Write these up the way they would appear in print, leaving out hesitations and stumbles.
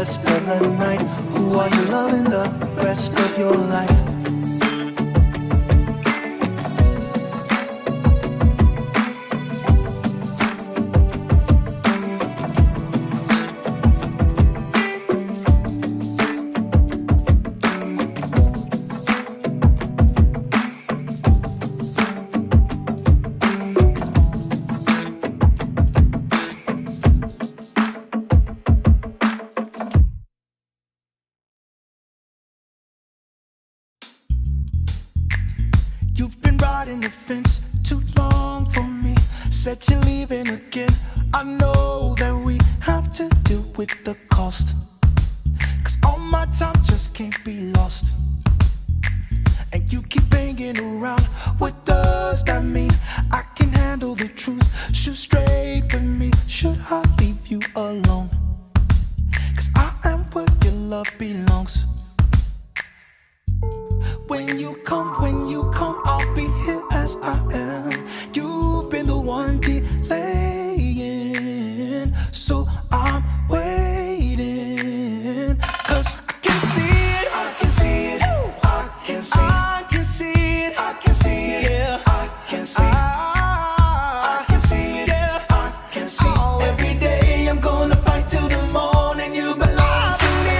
rest of the night? Who are you loving the rest of your life? You've been riding the fence too long for me. Said you're leaving again. I know that we have to deal with the cost, 'cause all my time just can't be lost. And you keep hanging around. What does that mean? I can handle the truth. Shoot straight with me. Should I leave you alone? 'Cause I am where your love belongs. When you come, I'll be here as I am. You've been the one delaying, so I'm waiting. 'Cause I can see it, I can see it, I can see it, I can see it, I can see it, yeah, I can see it, I can see it, yeah, I can see it. Every day I'm gonna fight till the morning. You belong to me.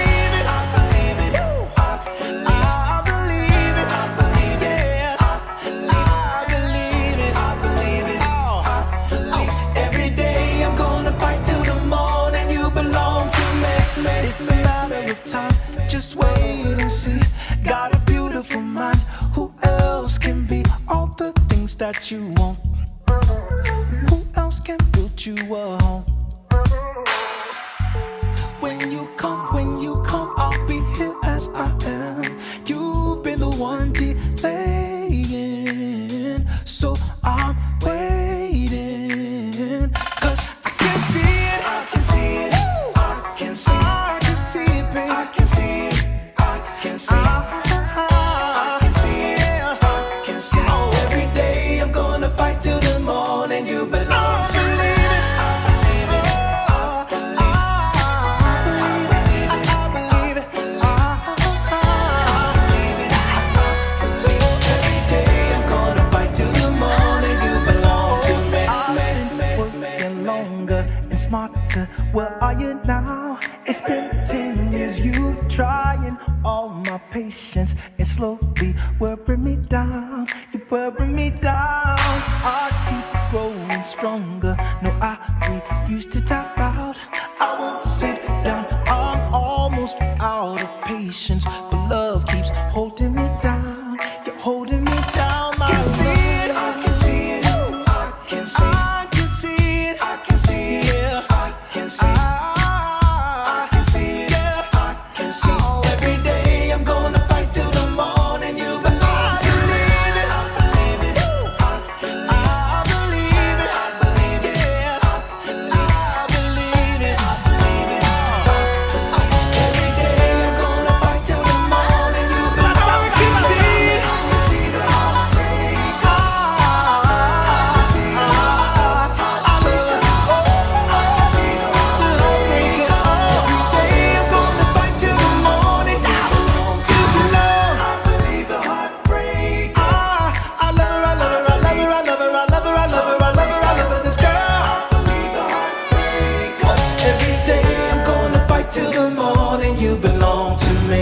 It's a matter of time, just wait and see. Got a beautiful mind, who else can be all the things that you want? Who else can build you a home? When you come, I'll be here as I am. You've been the one delaying, so I'm waiting. 'Cause I can see it, I can see it, I can see it. Where are you now? It's been 10 years you trying all my patience and slowly wearing me down. You're wearing me down. I keep growing stronger. No, I refuse to tap out. I won't sit down. I'm almost out of patience, but love keeps holding me down. You're holding me down, my love. I can see it, I can see it, I can see it, I can see it, I can see it, yeah. I can see it, I can see it, yeah, I can see it. Every day I'm gonna fight till the morning. You belong to me. I believe it, I believe it, I believe it, yeah, I believe it, I believe it. Every day I'm gonna fight till the morning. You belong to me. I can see the heartbreak. I can see the heartbreak. I can see the heartbreak. Every day I'm gonna fight till the morning. You belong to me. I believe the heartbreak. I love her, I love her, I love her, I love her, I love her, I love her, I love her, I love her, the girl. I believe the heartbreak. Every day I'm gonna fight till the morning. You belong to me.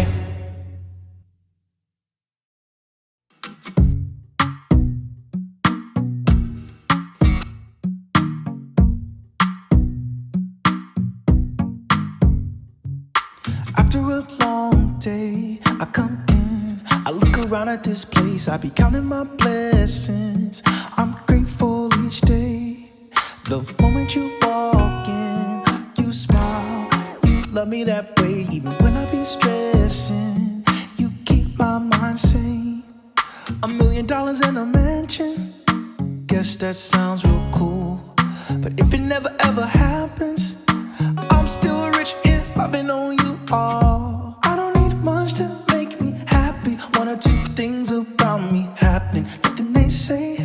After a long day, I come in. I look around at this place. I be counting my blessings. I'm grateful each day. The moment you walk in, you smile. You love me that way, even when I be stressing. You keep my mind sane. $1 million in a mansion. Guess that sounds real cool. But if it never ever happens, I'm still rich here, loving on you all. I don't need much to make me happy. One or two things about me happening. Nothing they say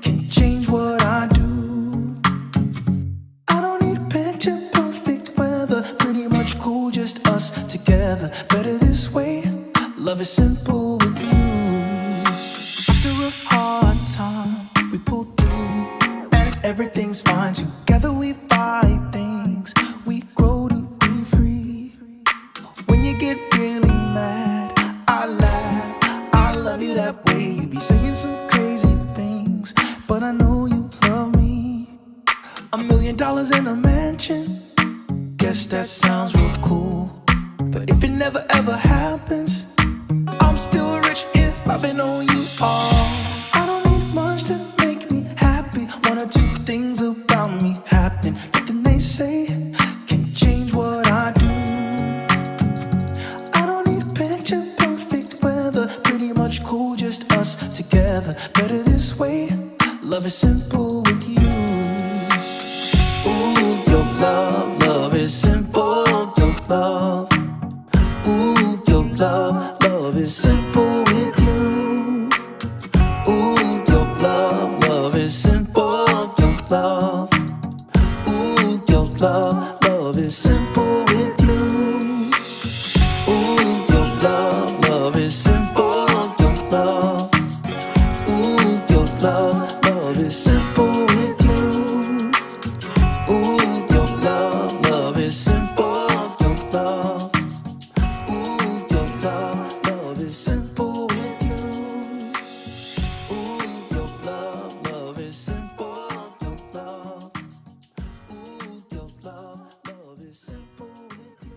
can change what I do. I don't need picture perfect weather. Pretty much cool, just us better this way. Love is simple with you. After a hard time, we pull through, and everything's fine. Together we fight things, we grow to be free. When you get really mad, I laugh, I love you that way. You be saying some crazy things, but I know you love me. $1 million in a mansion, guess that sounds real cool. But if it never ever happens, I'm still rich if I've been on you all. I don't need much to make me happy. One or two things about me happen. Nothing they say can change what I do. I don't need picture perfect weather. Pretty much cool, just us together. Better this way. Love is simple with you. Ooh, your love is simple. Your love. Ooh, your love is simple with you. Ooh, your love is simple. Your love. Ooh, your love is simple with you. Ooh, your love is simple. Your love. Ooh, your love is simple with you. Ooh, your love is simple. Your love. Ooh, your love is simple with you. Ooh, your love is simple. Your love. Ooh, your love is simple with you.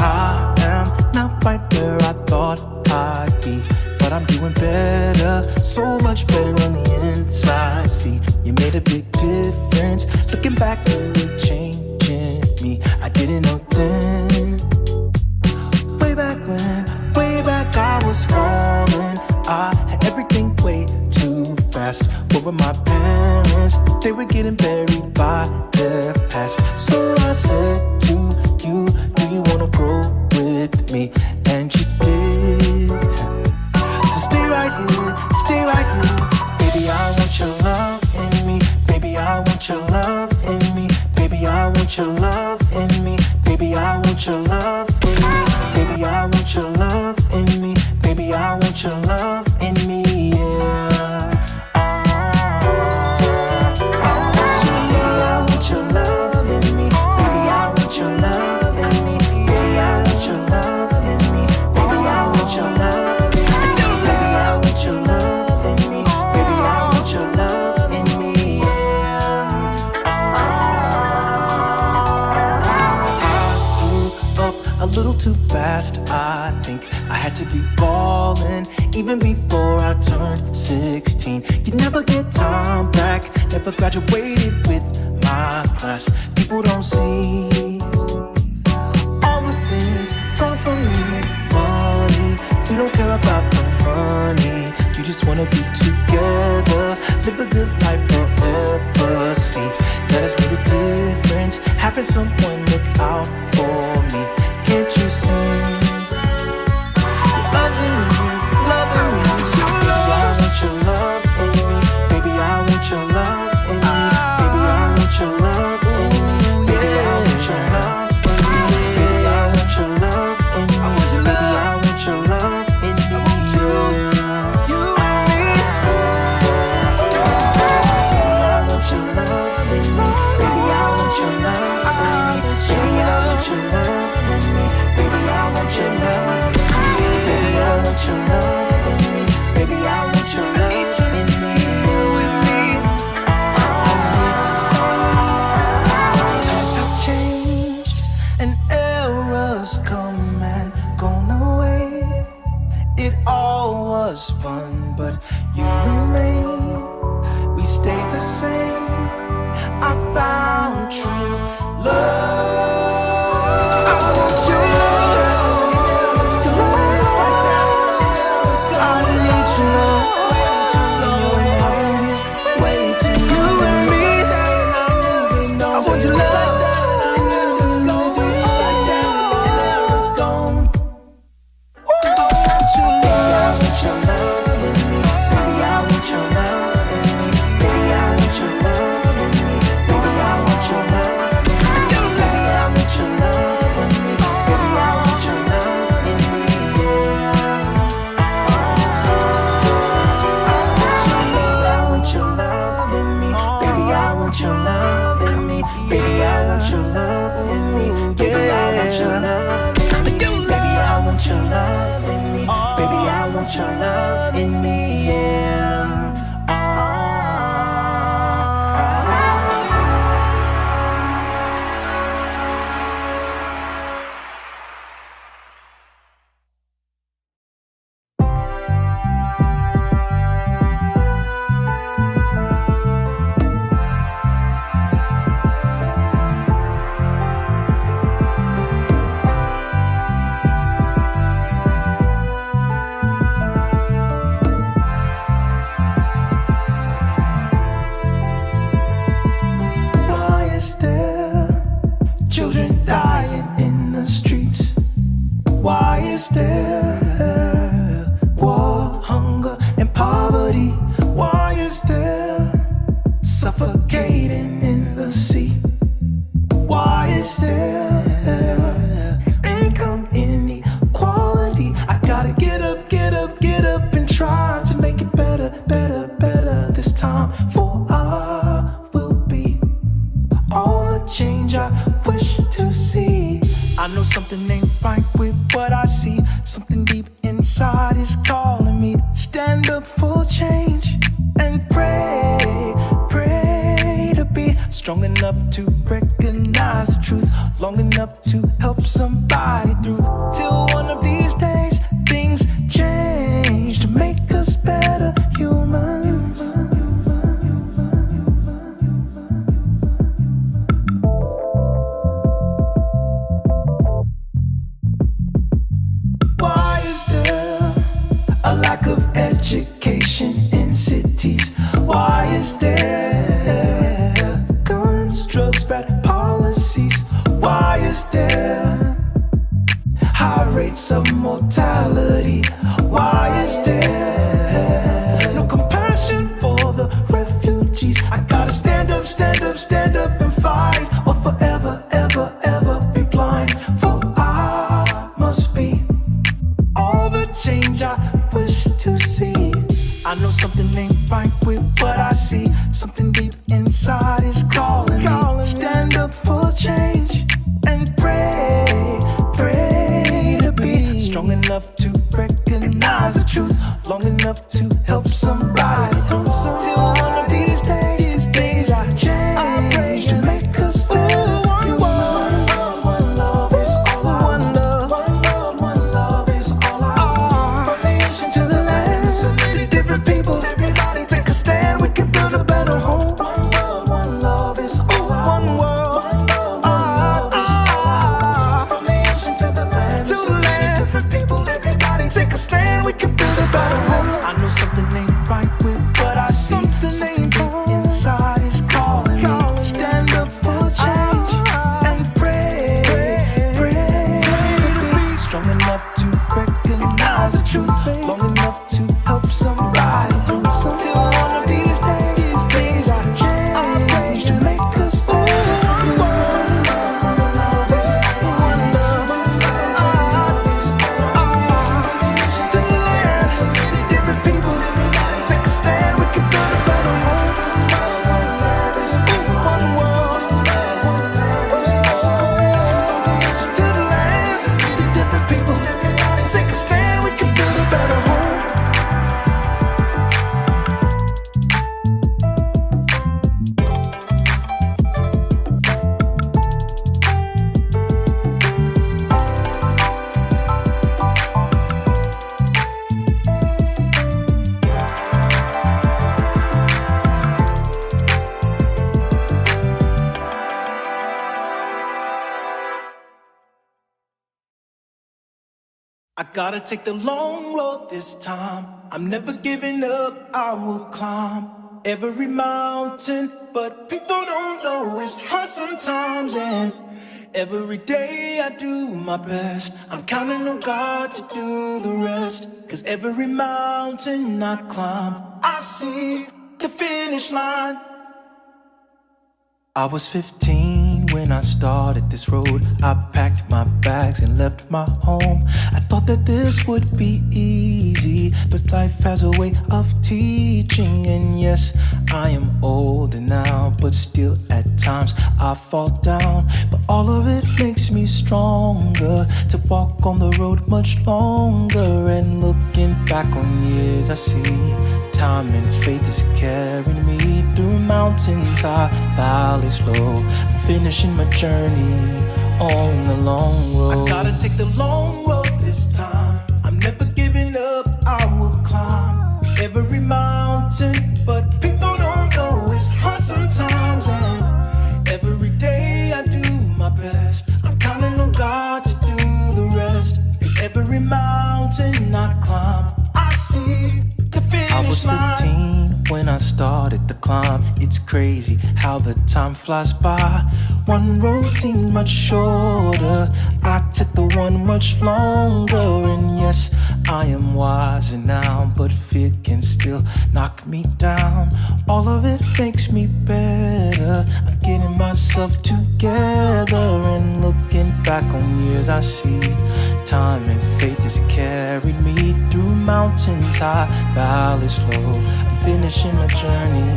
I am not right where I thought I'd be, but I'm doing better, so much better on the inside. See, you made a big difference. Looking back, you were changing me. I didn't know then. Way back when, way back I was falling. I had everything way too fast. Where were my parents? They were getting buried by their past. So I said to you, do you wanna grow with me? And you did. So stay right here, baby, I want your love in me. Baby, I want your love in me. Baby, I want your love in me. Baby, I want your love in me. Baby, I want your love in me. Baby, I want your love in me, yeah. I want your love in me. Baby, I want your love in me. Baby, I want your love in me. Baby, I want your love in me. Baby, I want your love in me. Baby, I want your love in me, yeah. I grew up a little too fast, I think. I had to be ballin' even before I turned 16. You never get time back, never graduated with my class. People don't see all the things come from me. Money, we don't care about the money. You just wanna be together, live a good life forever. See, that is what the difference. Having someone look out for me. Can't you see? Your love in me, baby, I want your love in me, baby, I want your love in me, baby, I want your love in me, baby, I want your love in me, baby, I want your love in me, you and me. Baby, I want your love in me, baby, I want your love in me, want your love in me. Baby, I want your love in me. Baby, I want your love in me. Baby, I want your love in me. Baby, I want your love in me, yeah. Strong enough to recognize the truth, long enough to help somebody through, till one of these days things change to make us better humans. Why is there a lack of education in cities? Why is there drugs, bad policies? Why is there high rates of mortality? Why is there no compassion for the refugees? I gotta stand up, stand up, stand up and fight, or forever, ever, ever be blind. For I must be all the change I wish to see. I know something ain't right with what I see. Something deep inside is calling me. Stand up for change and pray, pray to be strong enough to recognize the truth, long enough to help somebody through. Till one of these days, things change. I pray to make us better. One love is all I want. One love is all I want. From the ocean to the land, so many different people. Everybody take a stand. We can build a better home. One love is all I want. One world. From the ocean to the land, so many different people. Everybody take a stand. We can build a better home. I know something ain't right with what I see. Something ain't right inside is calling me. Stand up for change and pray, pray to be strong enough to recognize the truth, long enough to help somebody through. Till one of these days, things change. I pray to make us better. One love is one love. To the land, so many different people. Take a stand, we can build a better home. One love is one world. To the land, so many different people. Take a stand, we can build a better home. I gotta take the long road this time. I'm never giving up, I will climb every mountain. But people don't know it's hard sometimes, and every day I do my best. I'm counting on God to do the rest. Cause every mountain I climb, I see the finish line. I was 15 when I started this road. I packed my bags and left my home. I thought that this would be easy, but life has a way of teaching. And yes, I am older now, but but still at times I fall down. But all of it makes me stronger to walk on the road much longer. And looking back on years, I see time and faith is carrying me through mountains high, valleys low. I'm finishing my journey on the long road. I gotta take the long road this time. I'm never giving up, I will climb every mountain. But people don't know it's hard sometimes. And every day I do my best. I'm counting on God to do the rest. Cause every mountain I climb, I see the finish line. I was 15 when I started the climb. It's crazy how the time flies by. One road seemed much shorter, I took the one much longer. And yes, I am wiser now, but fear can still knock me down. All of it makes me better. I'm getting myself together. And looking back on years, I see time and faith has carried me through mountains high, valleys low. I'm finishing my journey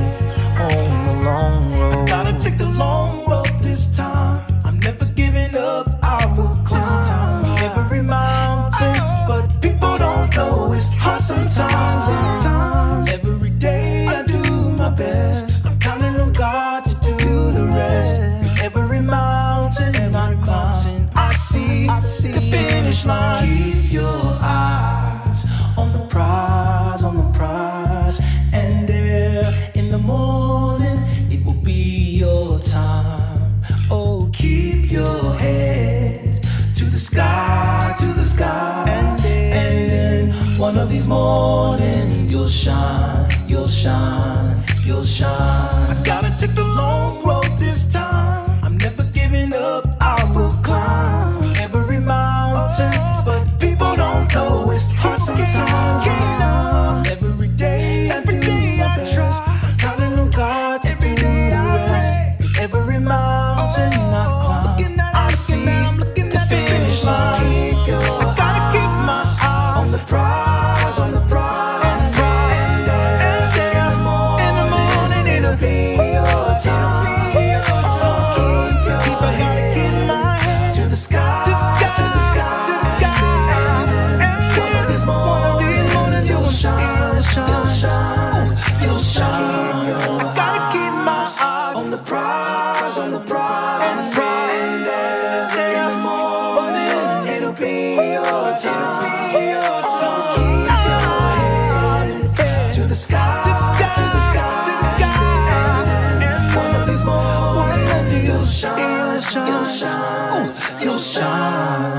on the long road. I gotta take the long road this time. I'm never giving up, I will climb every mountain. But people don't know it's hard sometimes. Every day I do my best. I'm counting on God to do the rest. Cause every mountain I climb, I see the finish line. Keep your eyes on the prize, on the prize. And there in the morning it will be your time. Oh, keep your head to the sky, to the sky. And then one of these mornings you'll shine, you'll shine, you'll shine. I gotta take the long road this time. I'm never giving up, I will climb every mountain. But people don't know it's hard sometimes. Every day I do my best. I'm counting on God to do the rest. Cause every mountain I climb, I see the finish line. I gotta keep my eyes on the prize, on the prize. And in the morning it'll be your time. I gotta get my head to the sky, to the sky, to the sky. And one of these mornings you'll shine, you'll shine, you'll shine. I gotta keep my eyes on the prize, on the prize. And in the morning it'll be your time. So keep your head to the sky, to the sky, to the sky. And one of these mornings you'll shine, you'll shine, you'll shine.